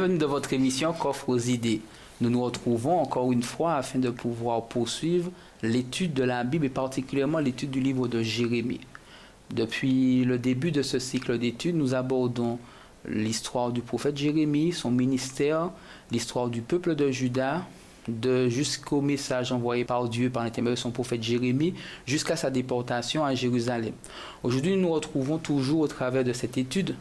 Bienvenue dans votre émission Coffre aux idées. Nous nous retrouvons encore une fois afin de pouvoir poursuivre l'étude de la Bible et particulièrement l'étude du livre de Jérémie. Depuis le début de ce cycle d'études, nous abordons l'histoire du prophète Jérémie, son ministère, l'histoire du peuple de Juda, jusqu'au message envoyé par Dieu par l'intermédiaire de son prophète Jérémie, jusqu'à sa déportation à Jérusalem. Aujourd'hui, nous nous retrouvons toujours au travers de cette étude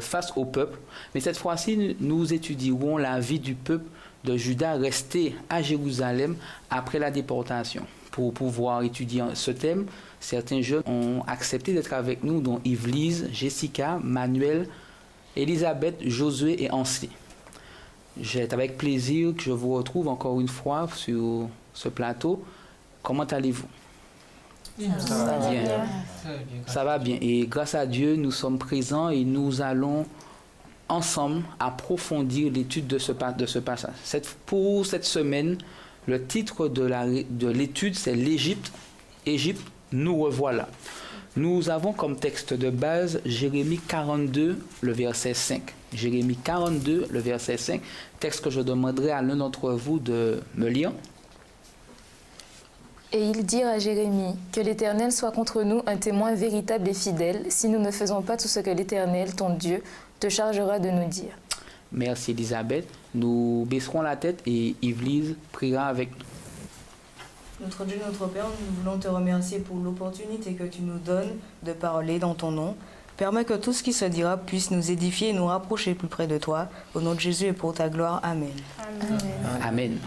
face au peuple, mais cette fois-ci, nous étudierons la vie du peuple de Juda resté à Jérusalem après la déportation. Pour pouvoir étudier ce thème, certains jeunes ont accepté d'être avec nous, dont Yves-Lise, Jessica, Manuel, Elisabeth, Josué et Ansley. C'est avec plaisir que je vous retrouve encore une fois sur ce plateau. Comment allez-vous? Ça va bien. Ça va bien. Et grâce à Dieu, nous sommes présents et nous allons ensemble approfondir l'étude de ce passage. Pour cette semaine, le titre de l'étude, c'est l'Égypte. Égypte, nous revoilà. Nous avons comme texte de base Jérémie 42, le verset 5. Jérémie 42, le verset 5, texte que je demanderai à l'un d'entre vous de me lire. Et ils dirent à Jérémie, que l'Éternel soit contre nous un témoin véritable et fidèle, si nous ne faisons pas tout ce que l'Éternel, ton Dieu, te chargera de nous dire. Merci Elisabeth. Nous baisserons la tête et Yves-Lise priera avec nous. Notre Dieu, notre Père, nous voulons te remercier pour l'opportunité que tu nous donnes de parler dans ton nom. Permets que tout ce qui se dira puisse nous édifier et nous rapprocher plus près de toi. Au nom de Jésus et pour ta gloire. Amen. Amen. Amen.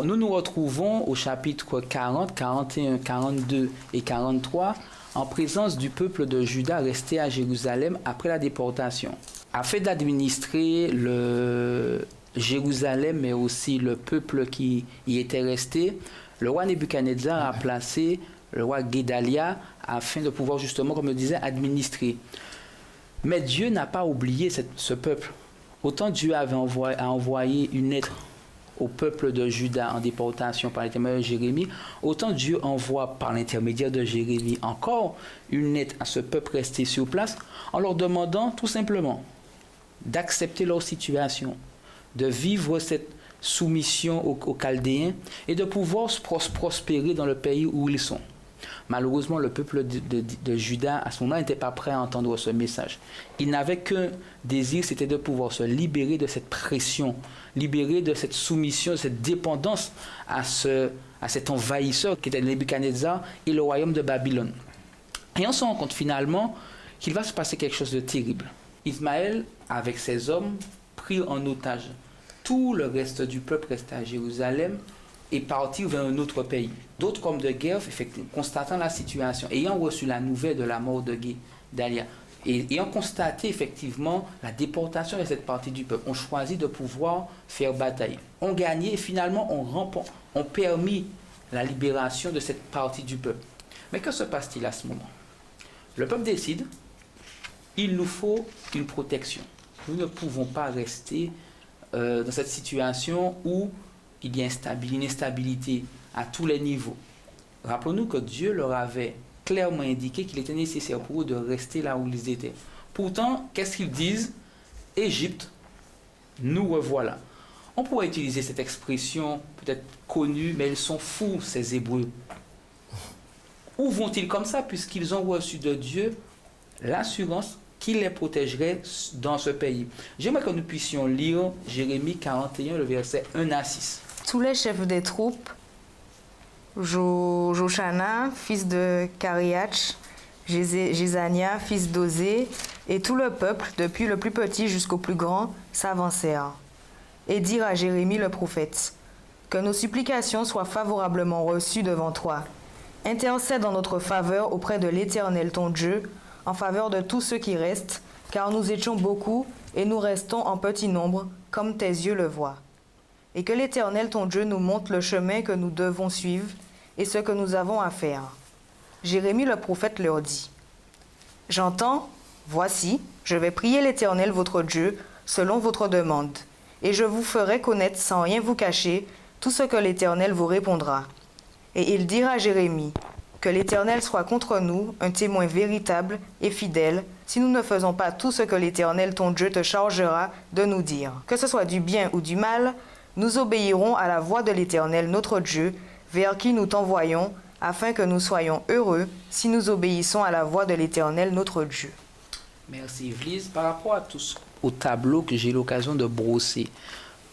Nous nous retrouvons au chapitre 40, 41, 42 et 43 en présence du peuple de Juda resté à Jérusalem après la déportation. Afin d'administrer le Jérusalem mais aussi le peuple qui y était resté, le roi Nebuchadnezzar a placé le roi Guédalia afin de pouvoir justement, comme je disais, administrer. Mais Dieu n'a pas oublié ce peuple. Autant Dieu a envoyé une lettre au peuple de Juda en déportation par l'intermédiaire de Jérémie, autant Dieu envoie par l'intermédiaire de Jérémie encore une lettre à ce peuple resté sur place en leur demandant tout simplement d'accepter leur situation, de vivre cette soumission aux Chaldéens et de pouvoir prospérer dans le pays où ils sont. Malheureusement, le peuple de Juda, à ce moment-là, n'était pas prêt à entendre ce message. Il n'avait qu'un désir, c'était de pouvoir se libérer de cette pression, libérer de cette soumission, de cette dépendance à cet envahisseur qui était Nebuchadnezzar et le royaume de Babylone. Et on se rend compte finalement qu'il va se passer quelque chose de terrible. Ismaël, avec ses hommes, prit en otage tout le reste du peuple resté à Jérusalem et partir vers un autre pays. D'autres hommes de guerre, effectivement, constatant la situation, ayant reçu la nouvelle de la mort de Guédalia, et ayant constaté effectivement la déportation de cette partie du peuple, ont choisi de pouvoir faire bataille. Ont gagné et finalement ont permis la libération de cette partie du peuple. Mais que se passe-t-il à ce moment? Le peuple décide, il nous faut une protection. Nous ne pouvons pas rester dans cette situation où il y a une instabilité à tous les niveaux. Rappelons-nous que Dieu leur avait clairement indiqué qu'il était nécessaire pour eux de rester là où ils étaient. Pourtant, qu'est-ce qu'ils disent? Égypte, nous revoilà. On pourrait utiliser cette expression peut-être connue, mais ils sont fous, ces Hébreux. Où vont-ils comme ça, puisqu'ils ont reçu de Dieu l'assurance qu'il les protégerait dans ce pays? J'aimerais que nous puissions lire Jérémie 41, le verset 1 à 6. Tous les chefs des troupes, Joshana, fils de Kariach, Jézania, fils d'Osée, et tout le peuple, depuis le plus petit jusqu'au plus grand, s'avancèrent et dirent à Jérémie le prophète, « Que nos supplications soient favorablement reçues devant toi. Intercède en notre faveur auprès de l'Éternel ton Dieu, en faveur de tous ceux qui restent, car nous étions beaucoup et nous restons en petit nombre, comme tes yeux le voient. Et que l'Éternel ton Dieu nous montre le chemin que nous devons suivre et ce que nous avons à faire. » Jérémie le prophète leur dit, « J'entends, voici, je vais prier l'Éternel votre Dieu selon votre demande, et je vous ferai connaître sans rien vous cacher tout ce que l'Éternel vous répondra. » Et il dira à Jérémie, « Que l'Éternel soit contre nous un témoin véritable et fidèle, si nous ne faisons pas tout ce que l'Éternel, ton Dieu, te chargera de nous dire. Que ce soit du bien ou du mal, nous obéirons à la voix de l'Éternel, notre Dieu, vers qui nous t'envoyons, afin que nous soyons heureux si nous obéissons à la voix de l'Éternel, notre Dieu. Merci Yvelise. Par rapport à tout au tableau que j'ai eu l'occasion de brosser,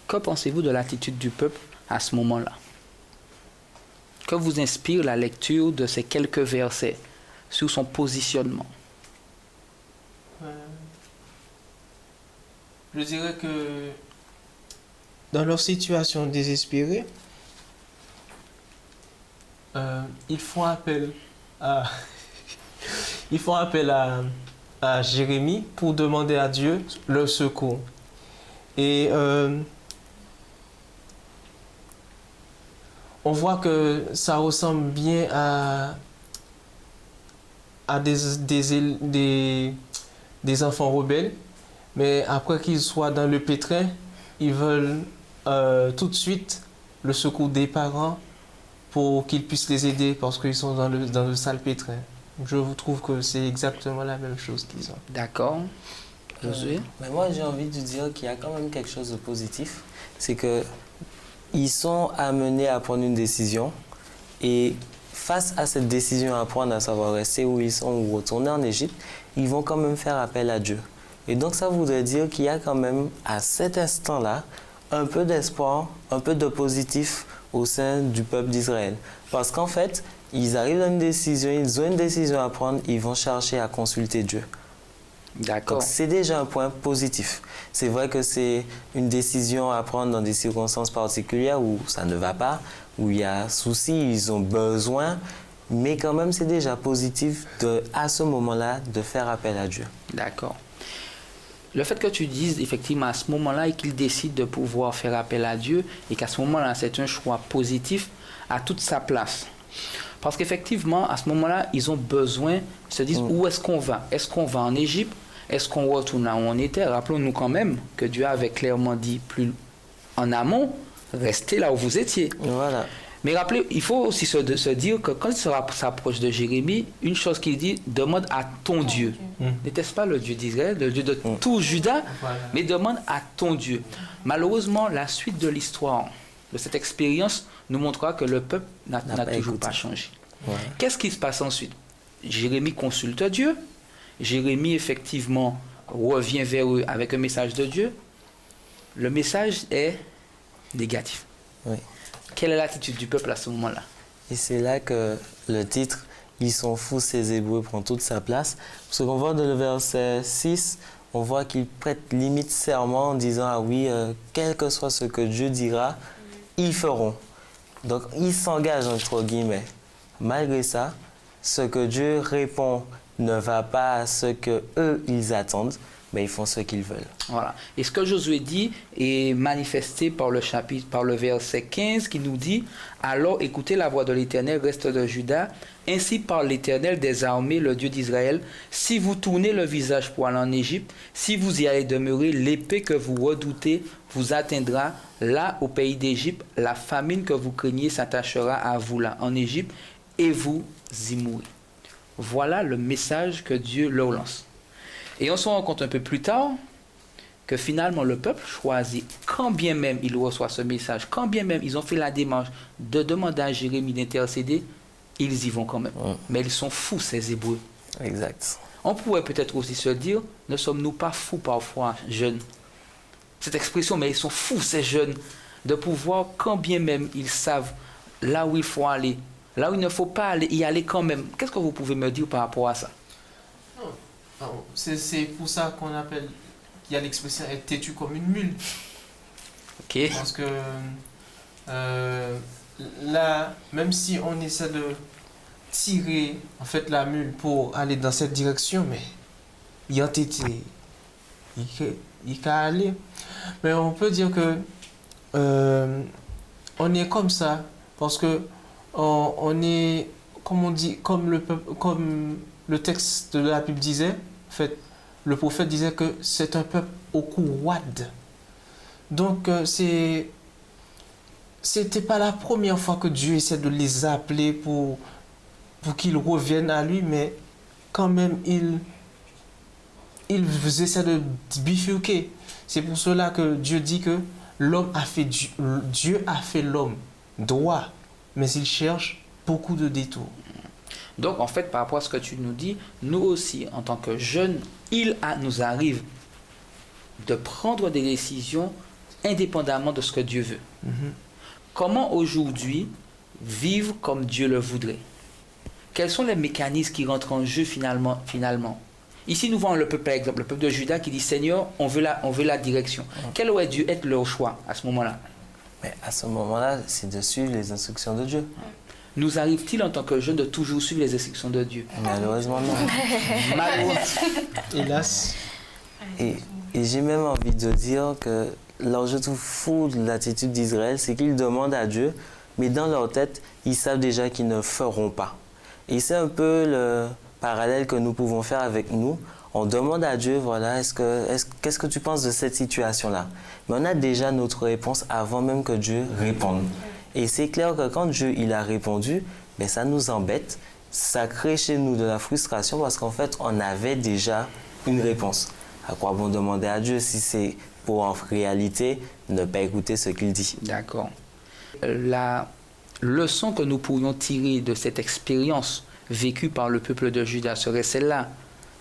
que pensez-vous de l'attitude du peuple à ce moment-là? Que vous inspire la lecture de ces quelques versets sur son positionnement? Je dirais que dans leur situation désespérée, ils font appel à, ils font appel à Jérémie pour demander à Dieu leur secours. Et on voit que ça ressemble bien à des enfants rebelles, mais après qu'ils soient dans le pétrin, ils veulent tout de suite le secours des parents pour qu'ils puissent les aider parce qu'ils sont dans le sale pétrin. Je trouve que c'est exactement la même chose qu'ils ont. D'accord. Josué? Mais moi, j'ai envie de dire qu'il y a quand même quelque chose de positif. C'est que ils sont amenés à prendre une décision et face à cette décision à prendre, à savoir rester où ils sont ou retourner en Égypte, ils vont quand même faire appel à Dieu. Et donc ça voudrait dire qu'il y a quand même à cet instant-là un peu d'espoir, un peu de positif au sein du peuple d'Israël. Parce qu'en fait, ils arrivent à une décision, ils ont une décision à prendre, ils vont chercher à consulter Dieu. D'accord. Donc c'est déjà un point positif. C'est vrai que c'est une décision à prendre dans des circonstances particulières où ça ne va pas, où il y a souci, ils ont besoin, mais quand même c'est déjà positif à ce moment-là de faire appel à Dieu. D'accord. Le fait que tu dises effectivement à ce moment-là et qu'ils décident de pouvoir faire appel à Dieu et qu'à ce moment-là c'est un choix positif a toute sa place. Parce qu'effectivement à ce moment-là ils ont besoin, ils se disent où est-ce qu'on va? Est-ce qu'on va en Égypte? Est-ce qu'on retourne là où on était? Rappelons-nous quand même que Dieu avait clairement dit plus en amont, restez là où vous étiez. Voilà. Mais rappelez, il faut aussi se dire que quand il s'approche de Jérémie, une chose qu'il dit, demande à ton Dieu. N'était-ce pas le Dieu d'Israël, le Dieu de tout Juda, mais demande à ton Dieu. Malheureusement, la suite de l'histoire, de cette expérience, nous montrera que le peuple n'a toujours pas changé. Ouais. Qu'est-ce qui se passe ensuite? Jérémie consulte Dieu. Jérémie, effectivement, revient vers eux avec un message de Dieu. Le message est négatif. Oui. Quelle est l'attitude du peuple à ce moment-là? Et c'est là que le titre « Ils sont fous, ces Hébreux » prend toute sa place. Parce qu'on voit dans le verset 6, on voit qu'ils prêtent limite serment en disant « Ah oui, quel que soit ce que Dieu dira, ils feront. » Donc, ils s'engagent entre guillemets. Malgré ça, ce que Dieu répond ne va pas à ce que eux ils attendent, mais ils font ce qu'ils veulent. Voilà. Et ce que Josué dit est manifesté par le chapitre, par le verset 15 qui nous dit « Alors écoutez la voix de l'Éternel, reste de Juda, ainsi parle l'Éternel des armées, le Dieu d'Israël. Si vous tournez le visage pour aller en Égypte, si vous y allez demeurer, l'épée que vous redoutez vous atteindra. Là, au pays d'Égypte, la famine que vous craignez s'attachera à vous là, en Égypte, et vous y mourrez. » Voilà le message que Dieu leur lance. Et on se rend compte un peu plus tard que finalement le peuple choisit, quand bien même il reçoit ce message, quand bien même ils ont fait la démarche de demander à Jérémie d'intercéder, ils y vont quand même. Mais ils sont fous, ces Hébreux. Exact. On pourrait peut-être aussi se dire, ne sommes-nous pas fous parfois, jeunes? Cette expression, mais ils sont fous, ces jeunes, de pouvoir, quand bien même ils savent là où il faut aller, là où il ne faut pas aller, y aller quand même. Qu'est-ce que vous pouvez me dire par rapport à ça? C'est pour ça qu'on appelle, il y a l'expression être têtu comme une mule. Ok. Parce que là, même si on essaie de tirer en fait la mule pour aller dans cette direction, mais il y a têtu, il peut aller. Mais on peut dire que on est comme ça parce que on est, comme on dit, comme le texte de la Bible disait, en fait, le prophète disait que c'est un peuple au cou roide. Donc, c'était pas la première fois que Dieu essaie de les appeler pour qu'ils reviennent à lui, mais quand même, ils essaient de bifurquer. C'est pour cela que Dieu dit que Dieu a fait l'homme droit, mais il cherche beaucoup de détours. Donc, en fait, par rapport à ce que tu nous dis, nous aussi, en tant que jeunes, nous arrive de prendre des décisions indépendamment de ce que Dieu veut. Comment aujourd'hui vivre comme Dieu le voudrait? Quels sont les mécanismes qui rentrent en jeu finalement? Ici, nous voyons le peuple, par exemple, le peuple de Juda qui dit Seigneur, on veut la direction. Quel aurait dû être leur choix à ce moment-là? Mais à ce moment-là, c'est de suivre les instructions de Dieu. Nous arrive-t-il en tant que jeunes de toujours suivre les instructions de Dieu? Malheureusement, non. Malheureusement. Hélas. Et j'ai même envie de dire que l'enjeu tout fou de l'attitude d'Israël, c'est qu'ils demandent à Dieu, mais dans leur tête, ils savent déjà qu'ils ne feront pas. Et c'est un peu le parallèle que nous pouvons faire avec nous. On demande à Dieu, voilà, qu'est-ce que tu penses de cette situation-là? Mais on a déjà notre réponse avant même que Dieu réponde. Et c'est clair que quand Dieu il a répondu, ben ça nous embête, ça crée chez nous de la frustration parce qu'en fait, on avait déjà une réponse. À quoi bon demander à Dieu si c'est pour en réalité ne pas écouter ce qu'il dit? D'accord. La leçon que nous pourrions tirer de cette expérience vécue par le peuple de Juda serait celle-là.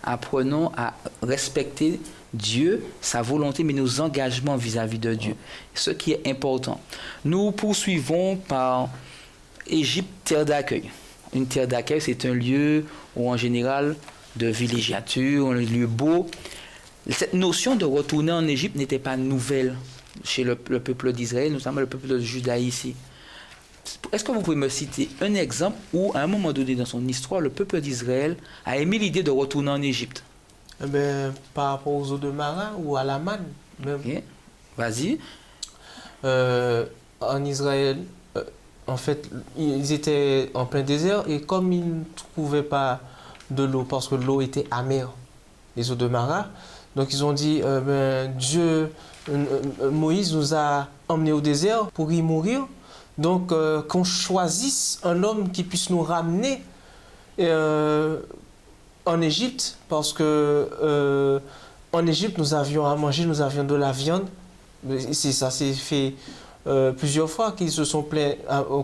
Apprenons à respecter Dieu, sa volonté, mais nos engagements vis-à-vis de Dieu. Ce qui est important. Nous poursuivons par Égypte, terre d'accueil. Une terre d'accueil, c'est un lieu où en général de villégiature, un lieu beau. Cette notion de retourner en Égypte n'était pas nouvelle chez le peuple d'Israël, notamment le peuple de Juda ici. Est-ce que vous pouvez me citer un exemple où, à un moment donné dans son histoire, le peuple d'Israël a émis l'idée de retourner en Égypte? Eh ben, par rapport aux eaux de Mara ou à la manne même. Okay. Vas-y. En Israël, en fait, ils étaient en plein désert et comme ils ne trouvaient pas de l'eau parce que l'eau était amère, les eaux de Mara, donc ils ont dit, Moïse nous a emmenés au désert pour y mourir. Donc, qu'on choisisse un homme qui puisse nous ramener en Égypte, parce que en Égypte, nous avions à manger, nous avions de la viande. Ça s'est fait plusieurs fois qu'ils se sont plaints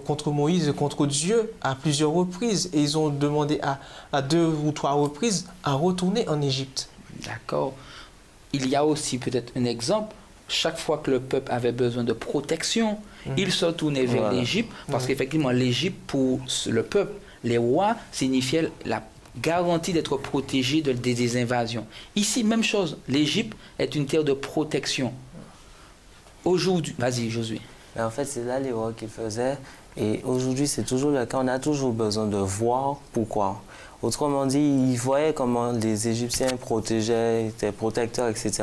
contre Moïse et contre Dieu à plusieurs reprises. Et ils ont demandé à 2 ou 3 reprises à retourner en Égypte. D'accord. Il y a aussi peut-être un exemple. Chaque fois que le peuple avait besoin de protection, il se tournait vers l'Égypte, parce qu'effectivement, l'Égypte, pour le peuple, les rois, signifiait la garantie d'être protégé des invasions. Ici, même chose, l'Égypte est une terre de protection. Aujourd'hui, vas-y, Josué. Mais en fait, c'est là les rois qui faisaient, et aujourd'hui, c'est toujours le cas, on a toujours besoin de voir pourquoi. Autrement dit, ils voyaient comment les Égyptiens protégeaient, étaient protecteurs, etc.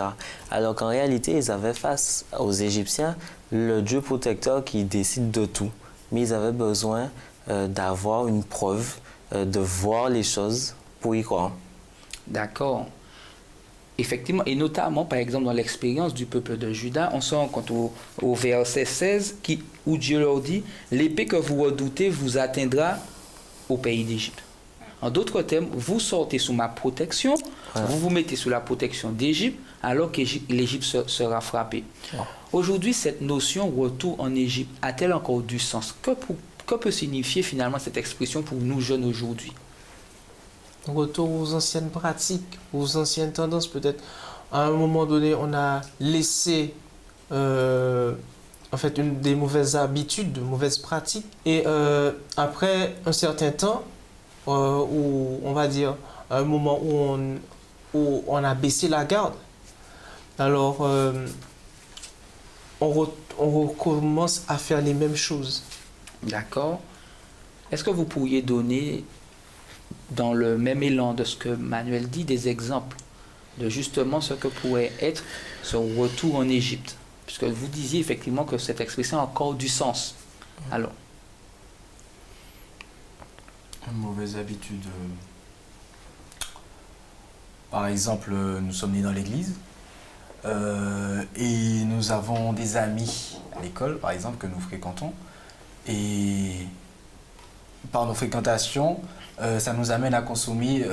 Alors qu'en réalité, ils avaient face aux Égyptiens le Dieu protecteur qui décide de tout. Mais ils avaient besoin d'avoir une preuve, de voir les choses pour y croire. D'accord. Effectivement, et notamment, par exemple, dans l'expérience du peuple de Juda, on se rend compte au verset 16, où Dieu leur dit « L'épée que vous redoutez vous atteindra au pays d'Égypte ». En d'autres termes, vous sortez sous ma protection, vous vous mettez sous la protection d'Égypte, alors que l'Égypte sera frappée. Aujourd'hui, cette notion retour en Égypte a-t-elle encore du sens? Que peut signifier finalement cette expression pour nous jeunes aujourd'hui? Retour aux anciennes pratiques, aux anciennes tendances peut-être. À un moment donné, on a laissé en fait des mauvaises habitudes, de mauvaises pratiques. Et après un certain temps, où on va dire un moment où on a baissé la garde, alors on recommence à faire les mêmes choses. D'accord. Est-ce que vous pourriez donner, dans le même élan de ce que Manuel dit, des exemples de justement ce que pourrait être ce retour en Égypte? Puisque vous disiez effectivement que cette expression a encore du sens. Alors. Une mauvaise habitude. Par exemple, nous sommes nés dans l'église et nous avons des amis à l'école, par exemple, que nous fréquentons. Et par nos fréquentations, ça nous amène à consommer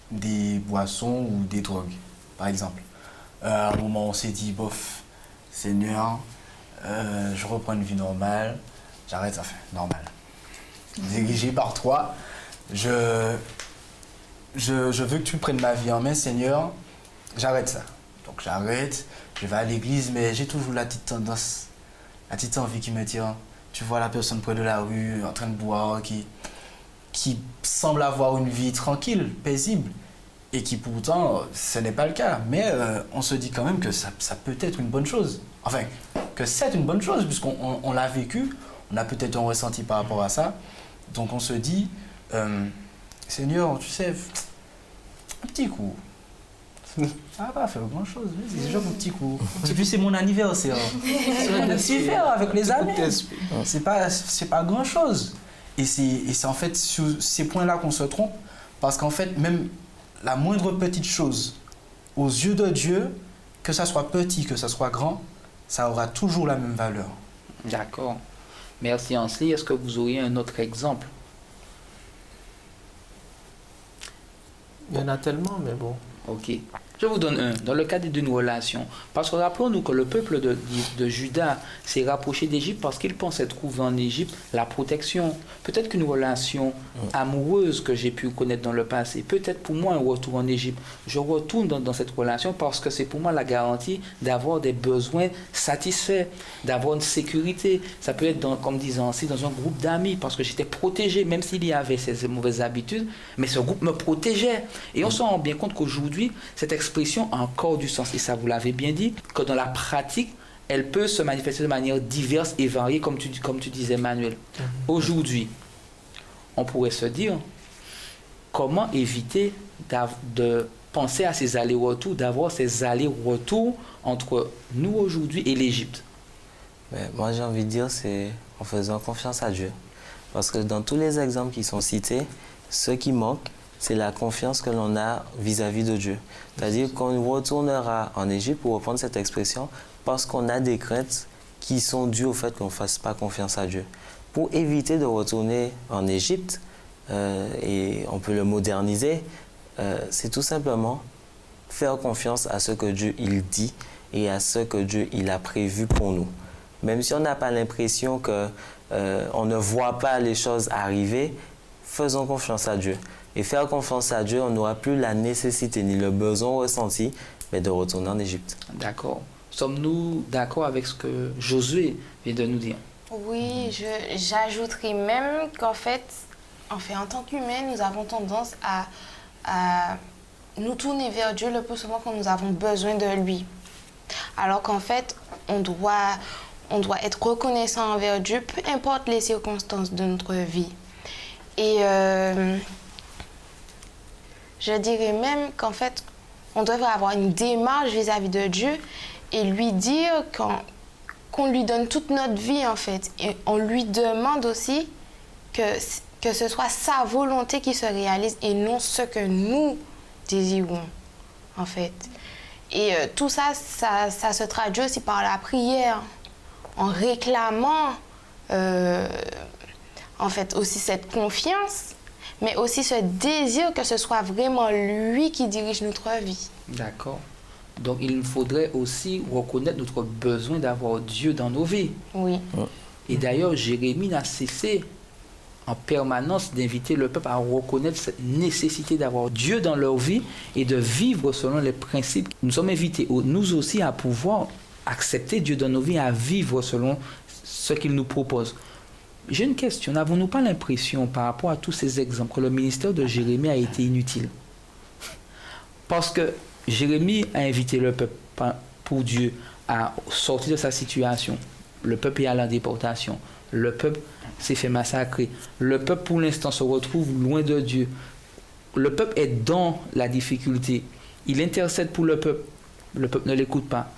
des boissons ou des drogues. par exemple. À un moment, on s'est dit, bof, Seigneur, je reprends une vie normale, j'arrête ça, normal. Dirigé par toi, je veux que tu prennes ma vie en main, Seigneur, j'arrête ça. Donc j'arrête, je vais à l'église, mais j'ai toujours la petite tendance, la petite envie qui me tient. Tu vois la personne près de la rue, en train de boire, qui semble avoir une vie tranquille, paisible, et qui pourtant, ce n'est pas le cas. Mais on se dit quand même que ça peut être une bonne chose. Enfin, que c'est une bonne chose, puisqu'on l'a vécu, on a peut-être un ressenti par rapport à ça. Donc on se dit, Seigneur, tu sais, un petit coup. Ça va pas faire grand-chose, c'est juste un petit coup. Et puis c'est mon anniversaire. C'est faire avec les amis. C'est pas grand-chose. Et c'est en fait sur ces points-là qu'on se trompe, parce qu'en fait, même la moindre petite chose, aux yeux de Dieu, que ça soit petit, que ça soit grand, ça aura toujours la même valeur. D'accord. Merci Ansley. Est-ce que vous auriez un autre exemple? Il y en a tellement, mais bon. Ok. Je vous donne un. Dans le cadre d'une relation. Parce que rappelons-nous que le peuple de Juda s'est rapproché d'Égypte parce qu'il pensait trouver en Égypte la protection. Peut-être qu'une relation amoureuse que j'ai pu connaître dans le passé, peut-être pour moi un retour en Égypte. Je retourne dans cette relation parce que c'est pour moi la garantie d'avoir des besoins satisfaits, d'avoir une sécurité. Ça peut être, comme disant ainsi, dans un groupe d'amis parce que j'étais protégé, même s'il y avait ces mauvaises habitudes, mais ce groupe me protégeait. Et on se rend bien compte qu'aujourd'hui, cette expression a encore du sens. Et ça, vous l'avez bien dit, que dans la pratique, elle peut se manifester de manière diverse et variée, comme tu disais, Manuel. Aujourd'hui, on pourrait se dire, comment éviter de penser à ces allers-retours, d'avoir ces allers-retours entre nous aujourd'hui et l'Égypte? Moi, j'ai envie de dire, c'est en faisant confiance à Dieu. Parce que dans tous les exemples qui sont cités, ce qui manque, c'est la confiance que l'on a vis-à-vis de Dieu. C'est-à-dire qu'on retournera en Égypte, pour reprendre cette expression, parce qu'on a des craintes qui sont dues au fait qu'on ne fasse pas confiance à Dieu. Pour éviter de retourner en Égypte, et on peut le moderniser, c'est tout simplement faire confiance à ce que Dieu il dit et à ce que Dieu il a prévu pour nous. Même si on n'a pas l'impression qu'on ne voit pas les choses arriver, faisons confiance à Dieu. Et faire confiance à Dieu, on n'aura plus la nécessité ni le besoin ressenti, mais de retourner en Égypte. D'accord. Sommes-nous d'accord avec ce que Josué vient de nous dire? Oui, j'ajouterais même qu'en fait, en tant qu'humains, nous avons tendance à nous tourner vers Dieu le plus souvent quand nous avons besoin de lui. Alors qu'en fait, on doit être reconnaissant envers Dieu, peu importe les circonstances de notre vie. Et je dirais même qu'en fait, on devrait avoir une démarche vis-à-vis de Dieu et lui dire qu'on lui donne toute notre vie, en fait. Et on lui demande aussi que ce soit sa volonté qui se réalise et non ce que nous désirons, en fait. Et tout ça, ça se traduit aussi par la prière, en réclamant, en fait, aussi cette confiance, mais aussi ce désir que ce soit vraiment lui qui dirige notre vie. D'accord. Donc, il nous faudrait aussi reconnaître notre besoin d'avoir Dieu dans nos vies. Oui. Et d'ailleurs, Jérémie n'a cessé en permanence d'inviter le peuple à reconnaître cette nécessité d'avoir Dieu dans leur vie et de vivre selon les principes. Nous sommes invités, nous aussi, à pouvoir accepter Dieu dans nos vies, à vivre selon ce qu'il nous propose. J'ai une question. N'avons-nous pas l'impression, par rapport à tous ces exemples, que le ministère de Jérémie a été inutile? Parce que Jérémie a invité le peuple pour Dieu à sortir de sa situation. Le peuple est allé en déportation. Le peuple s'est fait massacrer. Le peuple, pour l'instant, se retrouve loin de Dieu. Le peuple est dans la difficulté. Il intercède pour le peuple. Le peuple ne l'écoute pas.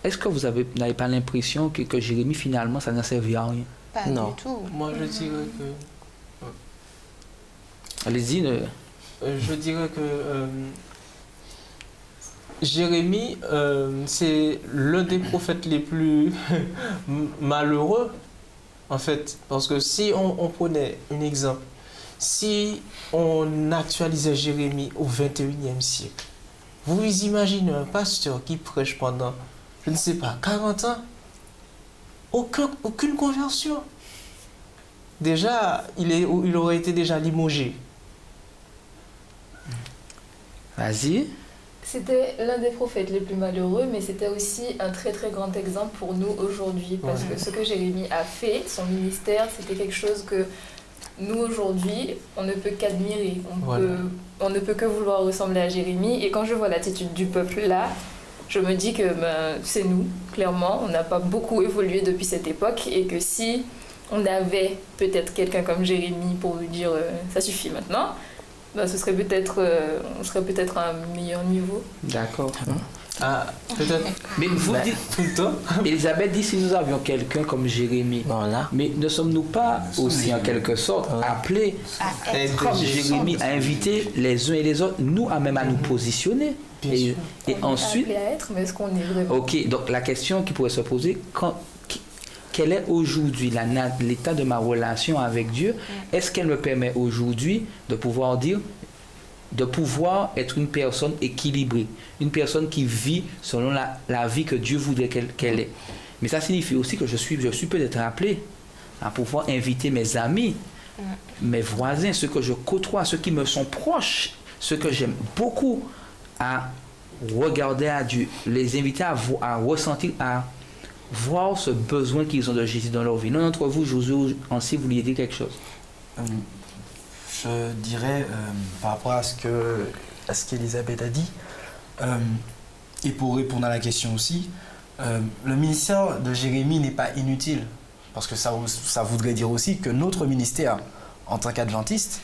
Est-ce que vous n'avez pas l'impression que Jérémie, finalement, ça n'a servi à rien? Pas Non. du tout. Moi, je dirais que... Allez-y. Je dirais que Jérémie, c'est l'un des prophètes les plus malheureux, en fait. Parce que si on prenait un exemple, si on actualisait Jérémie au 21e siècle, Vous imaginez un pasteur qui prêche pendant, je ne sais pas, 40 ans, aucune conversion. Déjà, il aurait été déjà limogé. Vas-y. C'était l'un des prophètes les plus malheureux, mais c'était aussi un très très grand exemple pour nous aujourd'hui. Parce que ce que Jérémie a fait, son ministère, c'était quelque chose que nous aujourd'hui, on ne peut qu'admirer. On ne peut que vouloir ressembler à Jérémie. Et quand je vois l'attitude du peuple là, je me dis que c'est nous, clairement. On n'a pas beaucoup évolué depuis cette époque. Et que si on avait peut-être quelqu'un comme Jérémie pour nous dire ça suffit maintenant, ce serait peut-être, on serait peut-être à un meilleur niveau. D'accord. Ah, peut-être. Mais vous dites tout le temps. Elisabeth dit si nous avions quelqu'un comme Jérémie, Voilà. mais ne sommes-nous pas aussi en quelque sorte appelés, comme Jérémie, à inviter les uns et les autres, nous à même à nous positionner et ensuite. Appelé à être, mais est-ce qu'on est vraiment? Ok, donc la question qui pourrait se poser, quel est aujourd'hui l'état de ma relation avec Dieu? Est-ce qu'elle me permet aujourd'hui de pouvoir être une personne équilibrée, une personne qui vit selon la vie que Dieu voudrait qu'elle ait? Mais ça signifie aussi que je suis peut-être appelé à pouvoir inviter mes amis, mes voisins, ceux que je côtoie, ceux qui me sont proches, ceux que j'aime beaucoup, à regarder à Dieu, les inviter à ressentir, à voir ce besoin qu'ils ont de Jésus dans leur vie. L'un d'entre vous, Josué, ainsi, vous vouliez dire quelque chose? Je dirais, par rapport à ce qu'Elisabeth a dit, et pour répondre à la question aussi, le ministère de Jérémie n'est pas inutile, parce que ça voudrait dire aussi que notre ministère, en tant qu'adventiste,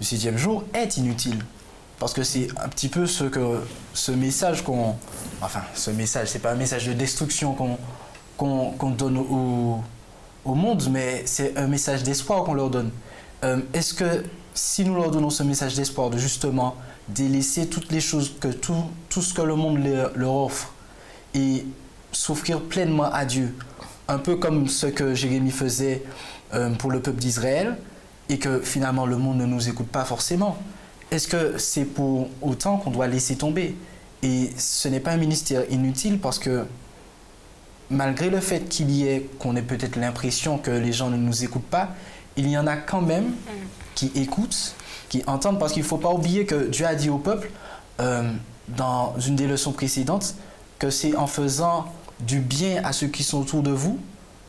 du 7e jour, est inutile. Parce que c'est un petit peu ce message ce message, c'est pas un message de destruction qu'on donne au monde, mais c'est un message d'espoir qu'on leur donne. Est-ce que si nous leur donnons ce message d'espoir, de justement délaisser toutes les choses, tout ce que le monde leur offre, et s'offrir pleinement à Dieu, un peu comme ce que Jérémie faisait pour le peuple d'Israël, et que finalement le monde ne nous écoute pas forcément, est-ce que c'est pour autant qu'on doit laisser tomber? Et ce n'est pas un ministère inutile, parce que malgré le fait qu'on ait peut-être l'impression que les gens ne nous écoutent pas, il y en a quand même qui écoutent, qui entendent, parce qu'il ne faut pas oublier que Dieu a dit au peuple, dans une des leçons précédentes, que c'est en faisant du bien à ceux qui sont autour de vous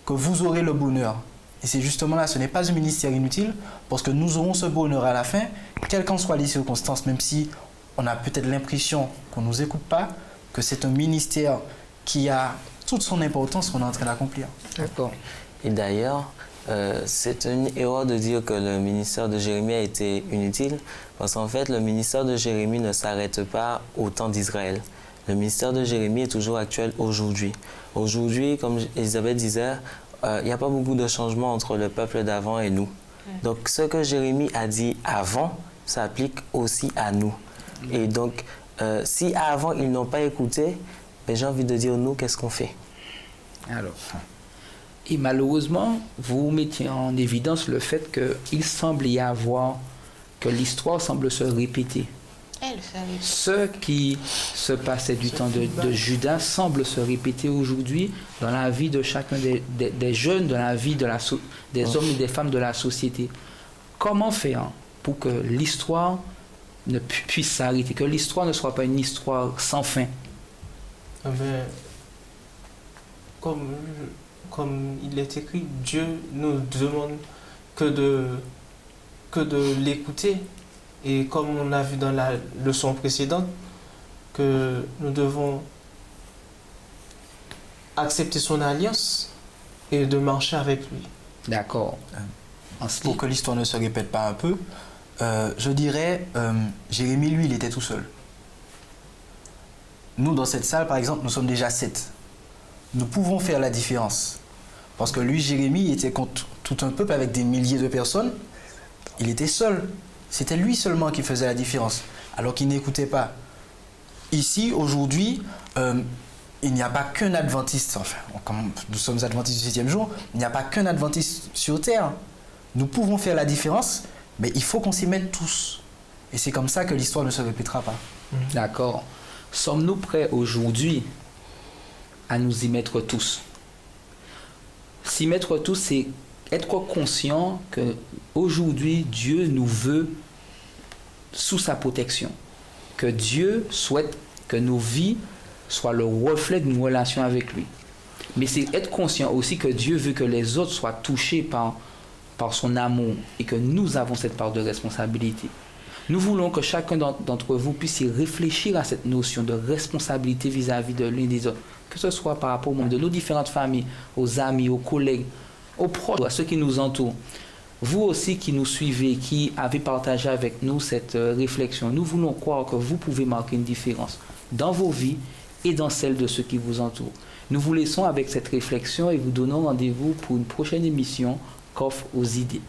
que vous aurez le bonheur. Et c'est justement là, ce n'est pas un ministère inutile, parce que nous aurons ce bonheur à la fin, quelles qu'en soient les circonstances, même si on a peut-être l'impression qu'on ne nous écoute pas, que c'est un ministère qui a toute son importance qu'on est en train d'accomplir. D'accord. Et d'ailleurs, c'est une erreur de dire que le ministère de Jérémie a été inutile, parce qu'en fait, le ministère de Jérémie ne s'arrête pas au temps d'Israël. Le ministère de Jérémie est toujours actuel aujourd'hui. Aujourd'hui, comme Elisabeth disait, il n'y a pas beaucoup de changements entre le peuple d'avant et nous. Donc, ce que Jérémie a dit avant s'applique aussi à nous. Et donc, si avant, ils n'ont pas écouté, ben, j'ai envie de dire, nous, qu'est-ce qu'on fait? Alors, et malheureusement, vous mettez en évidence le fait qu'il semble y avoir, que l'histoire semble se répéter. Ce qui se passait du temps de Judas semble se répéter aujourd'hui dans la vie de chacun des jeunes, dans la vie des hommes et des femmes de la société. Comment faire pour que l'histoire ne puisse s'arrêter, que l'histoire ne soit pas une histoire sans fin? Comme il est écrit, Dieu nous demande que de l'écouter. Et comme on a vu dans la leçon précédente, que nous devons accepter son alliance et de marcher avec lui. D'accord. Pour que l'histoire ne se répète pas un peu, je dirais, Jérémie, lui, il était tout seul. Nous, dans cette salle, par exemple, nous sommes déjà 7. Nous pouvons faire la différence. Parce que lui, Jérémie, il était contre tout un peuple avec des milliers de personnes. Il était seul. C'était lui seulement qui faisait la différence, alors qu'il n'écoutait pas. Ici, aujourd'hui, il n'y a pas qu'un adventiste, enfin, comme nous sommes adventistes du 7e jour, il n'y a pas qu'un adventiste sur terre. Nous pouvons faire la différence, mais il faut qu'on s'y mette tous. Et c'est comme ça que l'histoire ne se répétera pas. D'accord. Sommes-nous prêts aujourd'hui à nous y mettre tous? S'y mettre tous, c'est être conscient que aujourd'hui Dieu nous veut sous sa protection. Que Dieu souhaite que nos vies soient le reflet d'une relation avec lui. Mais c'est être conscient aussi que Dieu veut que les autres soient touchés par son amour et que nous avons cette part de responsabilité. Nous voulons que chacun d'entre vous puisse y réfléchir à cette notion de responsabilité vis-à-vis de l'un des autres, que ce soit par rapport au monde de nos différentes familles, aux amis, aux collègues, aux proches, à ceux qui nous entourent. Vous aussi qui nous suivez, qui avez partagé avec nous cette réflexion, nous voulons croire que vous pouvez marquer une différence dans vos vies et dans celle de ceux qui vous entourent. Nous vous laissons avec cette réflexion et vous donnons rendez-vous pour une prochaine émission Coffre aux idées.